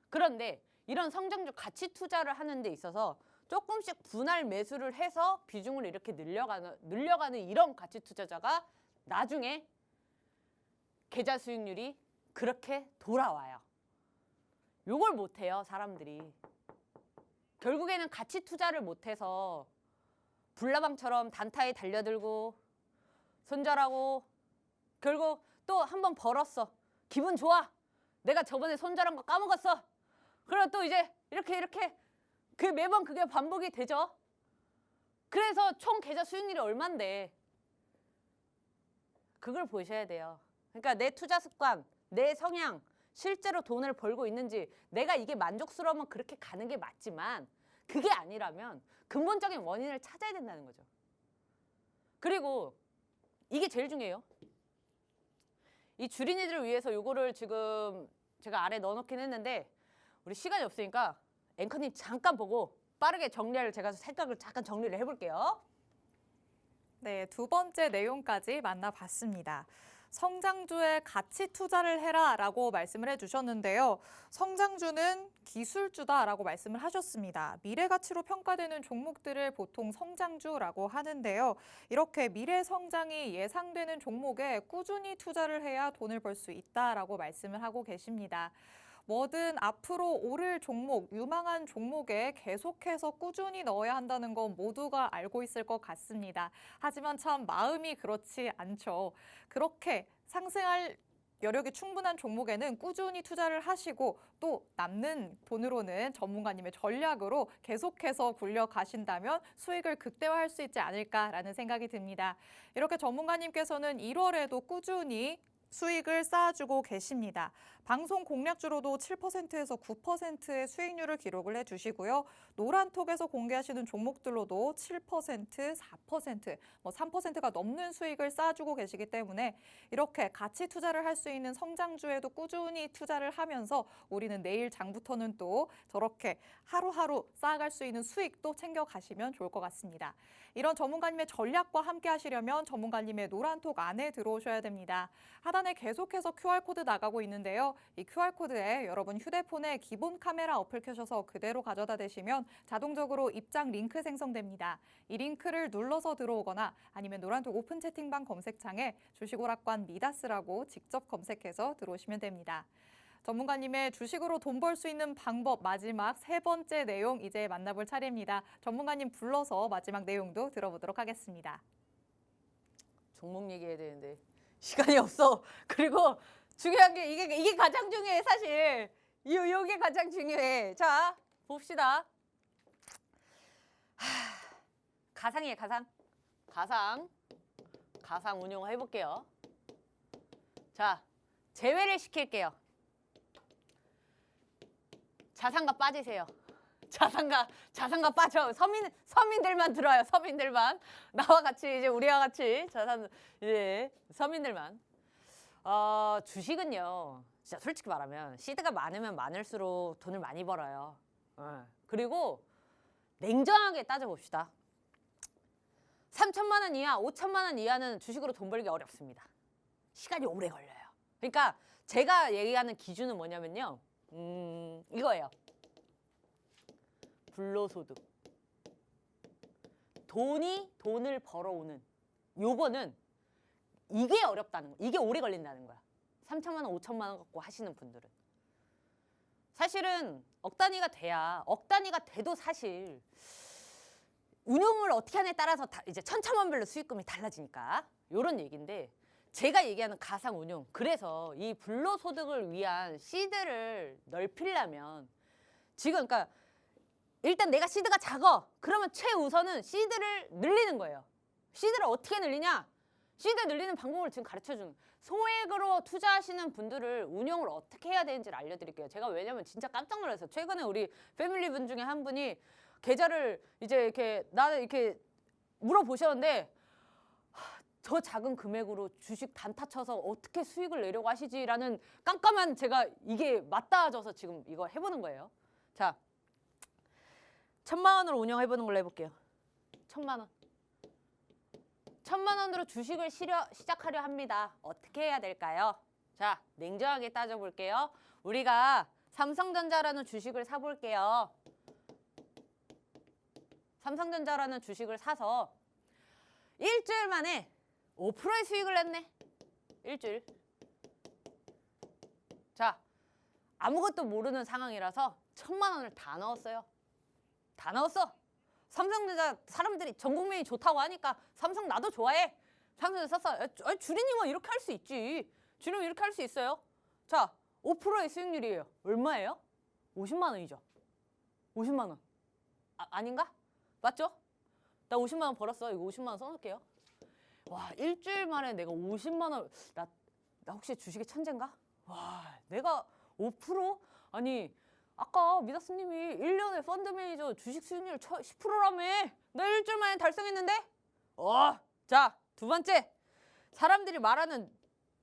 B: 그런데 이런 성장주 가치 투자를 하는 데 있어서 조금씩 분할 매수를 해서 비중을 이렇게 늘려가는 이런 가치 투자자가 나중에 계좌 수익률이 그렇게 돌아와요. 요걸 못해요, 사람들이. 결국에는 가치 투자를 못해서 불나방처럼 단타에 달려들고 손절하고 결국 또 한 번 벌었어. 기분 좋아. 내가 저번에 손절한 거 까먹었어. 그럼 또 이제 이렇게 그 매번 그게 반복이 되죠. 그래서 총 계좌 수익률이 얼만데 그걸 보셔야 돼요. 그러니까 내 투자 습관, 내 성향, 실제로 돈을 벌고 있는지 내가 이게 만족스러우면 그렇게 가는 게 맞지만 그게 아니라면 근본적인 원인을 찾아야 된다는 거죠. 그리고 이게 제일 중요해요. 이 주린이들을 위해서 요거를 지금 제가 아래 넣어놓긴 했는데 우리 시간이 없으니까 앵커님 잠깐 보고 빠르게 정리를 제가 생각을 잠깐 정리를 해볼게요.
A: 네, 두 번째 내용까지 만나봤습니다. 성장주에 가치 투자를 해라라고 말씀을 해주셨는데요. 성장주는 기술주다라고 말씀을 하셨습니다. 미래 가치로 평가되는 종목들을 보통 성장주라고 하는데요. 이렇게 미래 성장이 예상되는 종목에 꾸준히 투자를 해야 돈을 벌 수 있다라고 말씀을 하고 계십니다. 뭐든 앞으로 오를 종목, 유망한 종목에 계속해서 꾸준히 넣어야 한다는 건 모두가 알고 있을 것 같습니다. 하지만 참 마음이 그렇지 않죠. 그렇게 상승할 여력이 충분한 종목에는 꾸준히 투자를 하시고 또 남는 돈으로는 전문가님의 전략으로 계속해서 굴려가신다면 수익을 극대화할 수 있지 않을까라는 생각이 듭니다. 이렇게 전문가님께서는 1월에도 꾸준히 수익을 쌓아주고 계십니다. 방송 공략주로도 7%에서 9%의 수익률을 기록을 해주시고요. 노란톡에서 공개하시는 종목들로도 7%, 4%, 3%가 넘는 수익을 쌓아주고 계시기 때문에 이렇게 가치 투자를 할 수 있는 성장주에도 꾸준히 투자를 하면서 우리는 내일 장부터는 또 저렇게 하루하루 쌓아갈 수 있는 수익도 챙겨가시면 좋을 것 같습니다. 이런 전문가님의 전략과 함께 하시려면 전문가님의 노란톡 안에 들어오셔야 됩니다. 하단에 계속해서 QR코드 나가고 있는데요. 이 QR코드에 여러분 휴대폰에 기본 카메라 어플 켜셔서 그대로 가져다 대시면 자동적으로 입장 링크 생성됩니다. 이 링크를 눌러서 들어오거나 아니면 노란톡 오픈 채팅방 검색창에 주식오락관 미다스라고 직접 검색해서 들어오시면 됩니다. 전문가님의 주식으로 돈 벌 수 있는 방법 마지막 세 번째 내용 이제 만나볼 차례입니다. 전문가님 불러서 마지막 내용도 들어보도록 하겠습니다.
B: 종목 얘기해야 되는데 시간이 없어. 그리고 중요한 게 이게 가장 중요해 사실. 이게 가장 중요해. 자 봅시다. 가상이에요 가상. 가상 운용을 해볼게요. 자 제외를 시킬게요. 자산가 빠지세요. 자산가 빠져. 서민들만 들어요. 서민들만. 나와 같이 이제 우리와 같이 이제 서민들만. 주식은요. 진짜 솔직히 말하면 시드가 많으면 많을수록 돈을 많이 벌어요. 그리고 냉정하게 따져봅시다. 3천만 원 이하, 5천만 원 이하는 주식으로 돈 벌기 어렵습니다. 시간이 오래 걸려요. 그러니까 제가 얘기하는 기준은 뭐냐면요. 이거예요. 불로소득. 돈을 벌어오는. 요거는 이게 어렵다는 거야. 이게 오래 걸린다는 거야. 3천만 원, 5천만 원 갖고 하시는 분들은. 사실은 억 단위가 돼도 사실 운용을 어떻게 하냐에 따라서 이제 천차만별로 수익금이 달라지니까 요런 얘기인데 제가 얘기하는 가상 운용. 그래서 이 불로소득을 위한 시드를 넓히려면 지금 그러니까 일단 내가 시드가 작아. 그러면 최우선은 시드를 늘리는 거예요. 시드를 어떻게 늘리냐? 시드 늘리는 방법을 지금 가르쳐주는. 소액으로 투자하시는 분들을 운용을 어떻게 해야 되는지를 알려드릴게요. 제가 왜냐면 진짜 깜짝 놀랐어요. 최근에 우리 패밀리 분 중에 한 분이 계좌를 이제 이렇게 나는 이렇게 물어보셨는데 저 작은 금액으로 주식 단타 쳐서 어떻게 수익을 내려고 하시지라는 깜깜한 제가 이게 맞닿아져서 지금 이거 해보는 거예요. 자, 1,000만 원으로 운영해보는 걸로 해볼게요. 1,000만 원. 1,000만 원으로 주식을 시작하려 합니다. 어떻게 해야 될까요? 자, 냉정하게 따져볼게요. 우리가 삼성전자라는 주식을 사볼게요. 삼성전자라는 주식을 사서 일주일 만에 5%의 수익을 냈네. 일주일. 자, 아무것도 모르는 상황이라서 1,000만 원을 다 넣었어요. 다 넣었어. 삼성전자 사람들이 전 국민이 좋다고 하니까 삼성 나도 좋아해. 삼성전자 샀어. 주린이면 이렇게 할 수 있지. 주린이 이렇게 할 수 있어요. 자, 5%의 수익률이에요. 얼마예요? 50만 원이죠. 50만 원. 아닌가? 맞죠? 나 50만 원 벌었어. 이거 50만 원 써놓을게요. 와, 일주일 만에 내가 50만 원. 나 혹시 주식의 천재인가? 와, 내가 5%? 아니, 아까 미다스님이 1년에 펀드 매니저 주식 수익률 10%라며. 나 일주일 만에 달성했는데? 자, 두 번째. 사람들이 말하는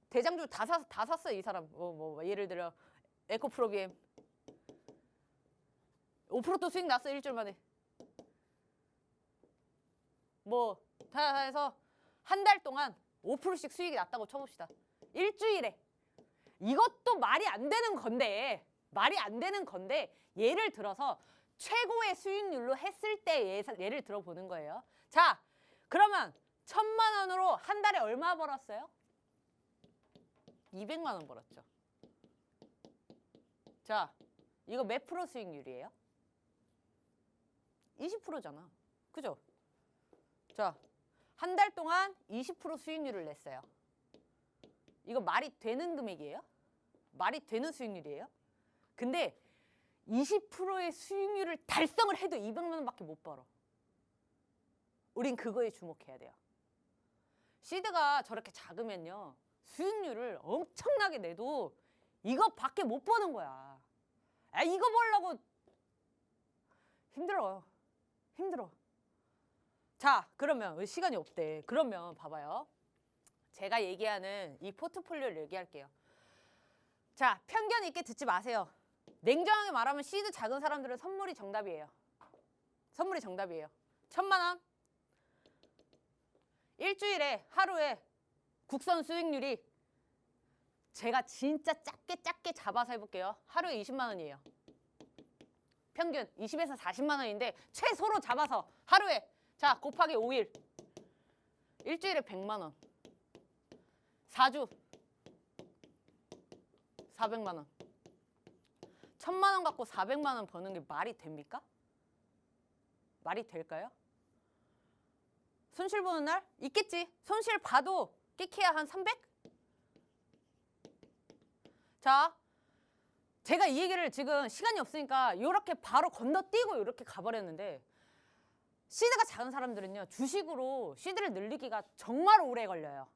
B: 대장주 다 샀어, 이 사람. 예를 들어, 에코프로비엠. 5%또 수익 났어, 일주일 만에. 다 해서 한 달 동안 5%씩 수익이 났다고 쳐봅시다. 일주일에. 이것도 말이 안 되는 건데 예를 들어서 최고의 수익률로 했을 때 예를 들어보는 거예요. 자, 그러면 1,000만 원으로 한 달에 얼마 벌었어요? 200만 원 벌었죠. 자, 이거 몇 프로 수익률이에요? 20%잖아. 그죠? 자, 한 달 동안 20% 수익률을 냈어요. 이거 말이 되는 금액이에요? 말이 되는 수익률이에요? 근데 20%의 수익률을 달성을 해도 200만 원밖에 못 벌어. 우린 그거에 주목해야 돼요. 시드가 저렇게 작으면요, 수익률을 엄청나게 내도 이거밖에 못 버는 거야. 이거 벌려고 힘들어. 자, 그러면 시간이 없대. 그러면 봐봐요. 제가 얘기하는 이 포트폴리오를 얘기할게요. 자, 편견 있게 듣지 마세요. 냉정하게 말하면 시드 작은 사람들은 선물이 정답이에요. 1,000만 원. 일주일에 하루에 국선 수익률이 제가 진짜 작게 잡아서 해볼게요. 하루에 20만 원이에요. 평균 20에서 40만 원인데 최소로 잡아서 하루에 자 곱하기 5일 일주일에 100만 원 4주 400만 원 1,000만 원 갖고 400만 원 버는 게 말이 됩니까? 말이 될까요? 손실 보는 날? 있겠지. 손실 봐도 끼키야 한 300? 자, 제가 이 얘기를 지금 시간이 없으니까 이렇게 바로 건너뛰고 이렇게 가버렸는데 시드가 작은 사람들은요. 주식으로 시드를 늘리기가 정말 오래 걸려요.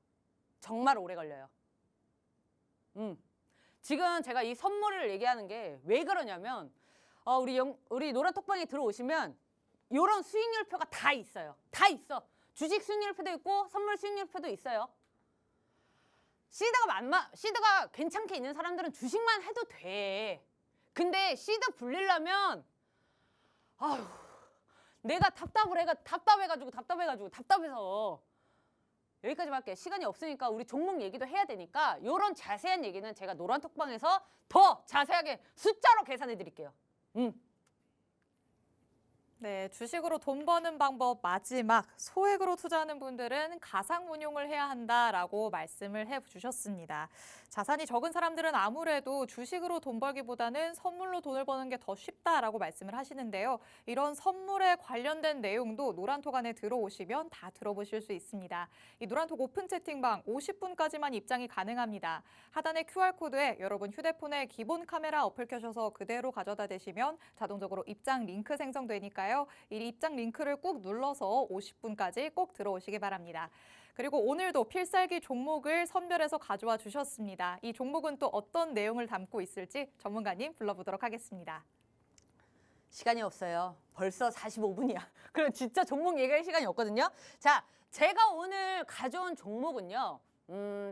B: 지금 제가 이 선물을 얘기하는 게 왜 그러냐면 우리 노란 톡방에 들어오시면 이런 수익률표가 다 있어요. 다 있어. 주식 수익률표도 있고 선물 수익률표도 있어요. 시드가 괜찮게 있는 사람들은 주식만 해도 돼. 근데 시드 불리려면 내가 답답해서 여기까지만 할게. 시간이 없으니까 우리 종목 얘기도 해야 되니까 이런 자세한 얘기는 제가 노란톡방에서 더 자세하게 숫자로 계산해 드릴게요.
A: 네, 주식으로 돈 버는 방법 마지막 소액으로 투자하는 분들은 가상운용을 해야 한다라고 말씀을 해주셨습니다. 자산이 적은 사람들은 아무래도 주식으로 돈 벌기보다는 선물로 돈을 버는 게 더 쉽다라고 말씀을 하시는데요. 이런 선물에 관련된 내용도 노란톡 안에 들어오시면 다 들어보실 수 있습니다. 이 노란톡 오픈 채팅방 50분까지만 입장이 가능합니다. 하단의 QR코드에 여러분 휴대폰에 기본 카메라 어플 켜셔서 그대로 가져다 대시면 자동적으로 입장 링크 생성되니까요. 이 입장 링크를 꾹 눌러서 50분까지 꼭 들어오시기 바랍니다. 그리고 오늘도 필살기 종목을 선별해서 가져와 주셨습니다. 이 종목은 또 어떤 내용을 담고 있을지 전문가님 불러보도록 하겠습니다.
B: 시간이 없어요. 벌써 45분이야. 그럼 진짜 종목 얘기할 시간이 없거든요. 자, 제가 오늘 가져온 종목은요.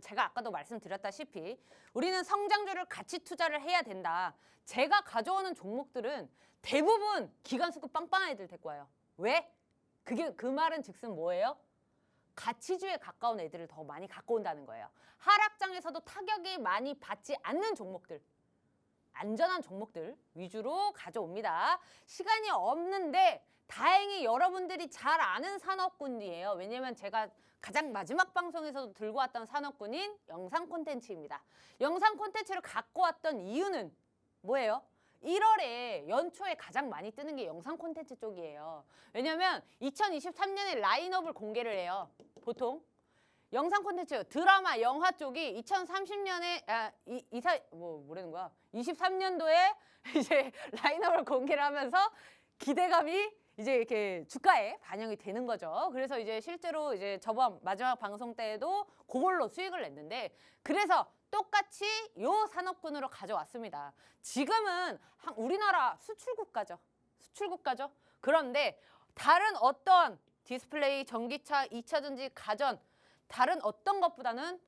B: 제가 아까도 말씀드렸다시피 우리는 성장주를 같이 투자를 해야 된다. 제가 가져오는 종목들은 대부분 기관수급 빵빵한 애들 데리고 와요. 왜? 그 말은 즉슨 뭐예요? 가치주에 가까운 애들을 더 많이 갖고 온다는 거예요. 하락장에서도 타격이 많이 받지 않는 종목들. 안전한 종목들 위주로 가져옵니다. 시간이 없는데 다행히 여러분들이 잘 아는 산업군이에요. 왜냐면 제가 가장 마지막 방송에서도 들고 왔던 산업군인 영상 콘텐츠입니다. 영상 콘텐츠를 갖고 왔던 이유는 뭐예요? 1월에 연초에 가장 많이 뜨는 게 영상 콘텐츠 쪽이에요. 왜냐면 2023년에 라인업을 공개를 해요. 보통 영상 콘텐츠, 드라마, 영화 쪽이 2030년에 뭐라는 거야? 23년도에 이제 라인업을 공개를 하면서 기대감이 이제 이렇게 주가에 반영이 되는 거죠. 그래서 이제 실제로 이제 저번 마지막 방송 때에도 그걸로 수익을 냈는데 그래서 똑같이 요 산업군으로 가져왔습니다. 지금은 우리나라 수출국가죠. 수출국가죠. 그런데 다른 어떤 디스플레이, 전기차, 2차 전지, 가전 다른 어떤 것보다는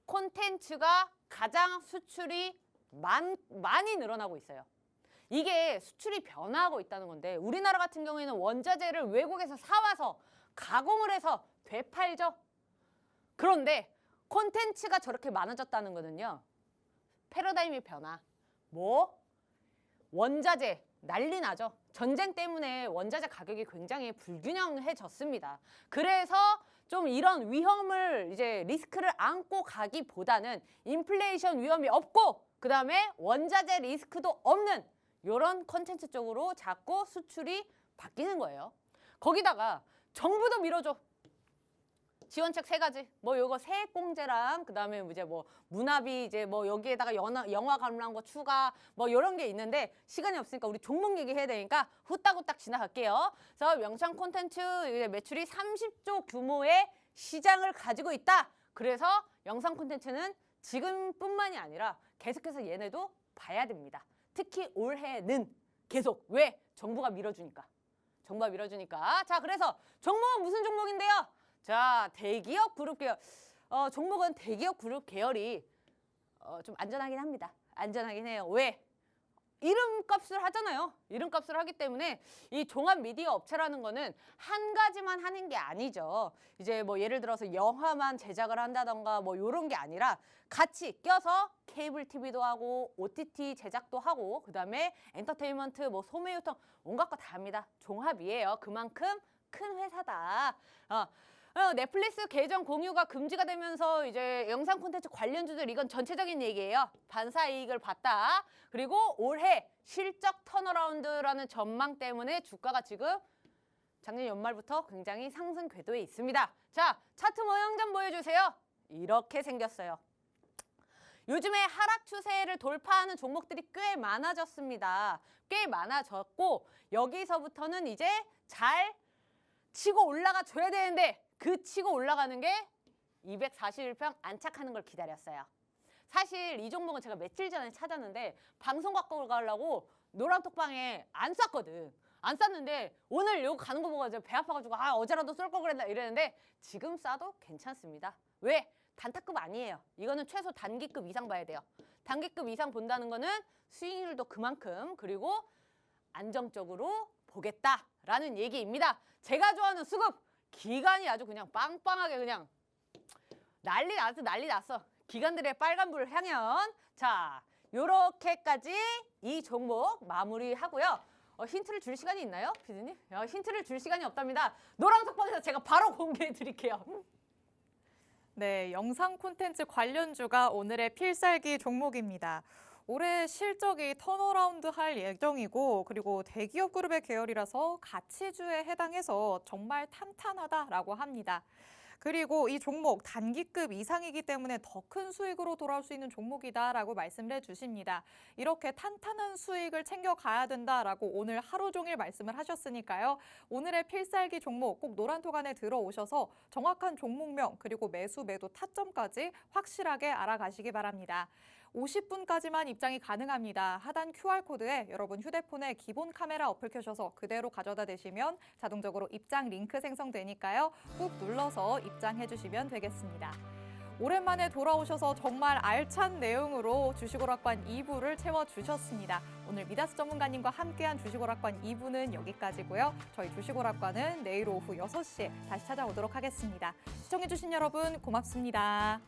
B: 콘텐츠가 가장 수출이 많이 늘어나고 있어요. 이게 수출이 변화하고 있다는 건데 우리나라 같은 경우에는 원자재를 외국에서 사와서 가공을 해서 되팔죠. 그런데 콘텐츠가 저렇게 많아졌다는 거는요. 패러다임의 변화. 원자재 난리 나죠. 전쟁 때문에 원자재 가격이 굉장히 불균형해졌습니다. 그래서 좀 이런 위험을 이제 리스크를 안고 가기보다는 인플레이션 위험이 없고 그다음에 원자재 리스크도 없는 이런 콘텐츠 쪽으로 자꾸 수출이 바뀌는 거예요. 거기다가 정부도 밀어줘. 지원책 3가지. 뭐 요거 세액공제랑 그다음에 이제 뭐 문화비 이제 뭐 여기에다가 영화 관람거 추가 뭐 이런 게 있는데 시간이 없으니까 우리 종목 얘기해야 되니까 후딱후딱 지나갈게요. 그래서 영상 콘텐츠 매출이 30조 규모의 시장을 가지고 있다. 그래서 영상 콘텐츠는 지금뿐만이 아니라 계속해서 얘네도 봐야 됩니다. 특히 올해는 계속. 왜? 정부가 밀어주니까. 정부가 밀어주니까. 자, 그래서 종목은 무슨 종목인데요? 자, 대기업 그룹 계열. 종목은 대기업 그룹 계열이 좀 안전하긴 합니다. 안전하긴 해요. 왜? 이름값을 하잖아요. 이름값을 하기 때문에 이 종합 미디어 업체라는 거는 한 가지만 하는 게 아니죠. 이제 뭐 예를 들어서 영화만 제작을 한다던가 뭐 요런 게 아니라 같이 껴서 케이블 TV도 하고 OTT 제작도 하고 그다음에 엔터테인먼트 뭐 소매유통 온갖 거 다 합니다. 종합이에요. 그만큼 큰 회사다. 넷플릭스 계정 공유가 금지가 되면서 이제 영상 콘텐츠 관련주들 이건 전체적인 얘기예요. 반사 이익을 봤다. 그리고 올해 실적 턴어라운드라는 전망 때문에 주가가 지금 작년 연말부터 굉장히 상승 궤도에 있습니다. 자, 차트 모형 좀 보여주세요. 이렇게 생겼어요. 요즘에 하락 추세를 돌파하는 종목들이 꽤 많아졌습니다. 꽤 많아졌고 여기서부터는 이제 잘 치고 올라가 줘야 되는데 그 치고 올라가는 게 241평 안착하는 걸 기다렸어요. 사실 이 종목은 제가 며칠 전에 찾았는데 방송 갖고 가려고 노란톡방에 안 쐈거든. 안 쐈는데 오늘 이거 가는 거 보고 배 아파가지고 어제라도 쏠 걸 그랬나 이랬는데 지금 쏴도 괜찮습니다. 왜? 단타급 아니에요. 이거는 최소 단기급 이상 봐야 돼요. 단기급 이상 본다는 거는 수익률도 그만큼 그리고 안정적으로 보겠다라는 얘기입니다. 제가 좋아하는 수급 기간이 아주 그냥 빵빵하게 그냥 난리 났어. 기관들의 빨간불 향연. 자, 요렇게까지 이 종목 마무리하고요. 힌트를 줄 시간이 있나요, 피디님? 힌트를 줄 시간이 없답니다. 노란석방에서 제가 바로 공개해 드릴게요.
A: 네, 영상 콘텐츠 관련주가 오늘의 필살기 종목입니다. 올해 실적이 턴어라운드 할 예정이고 그리고 대기업 그룹의 계열이라서 가치주에 해당해서 정말 탄탄하다라고 합니다. 그리고 이 종목 단기급 이상이기 때문에 더 큰 수익으로 돌아올 수 있는 종목이다라고 말씀을 해주십니다. 이렇게 탄탄한 수익을 챙겨가야 된다라고 오늘 하루 종일 말씀을 하셨으니까요. 오늘의 필살기 종목 꼭 노란톡 안에 들어오셔서 정확한 종목명 그리고 매수 매도 타점까지 확실하게 알아가시기 바랍니다. 50분까지만 입장이 가능합니다. 하단 QR코드에 여러분 휴대폰에 기본 카메라 어플 켜셔서 그대로 가져다 대시면 자동적으로 입장 링크 생성되니까요. 꾹 눌러서 입장해 주시면 되겠습니다. 오랜만에 돌아오셔서 정말 알찬 내용으로 주식오락관 2부를 채워주셨습니다. 오늘 미다스 전문가님과 함께한 주식오락관 2부는 여기까지고요. 저희 주식오락관은 내일 오후 6시에 다시 찾아오도록 하겠습니다. 시청해주신 여러분 고맙습니다.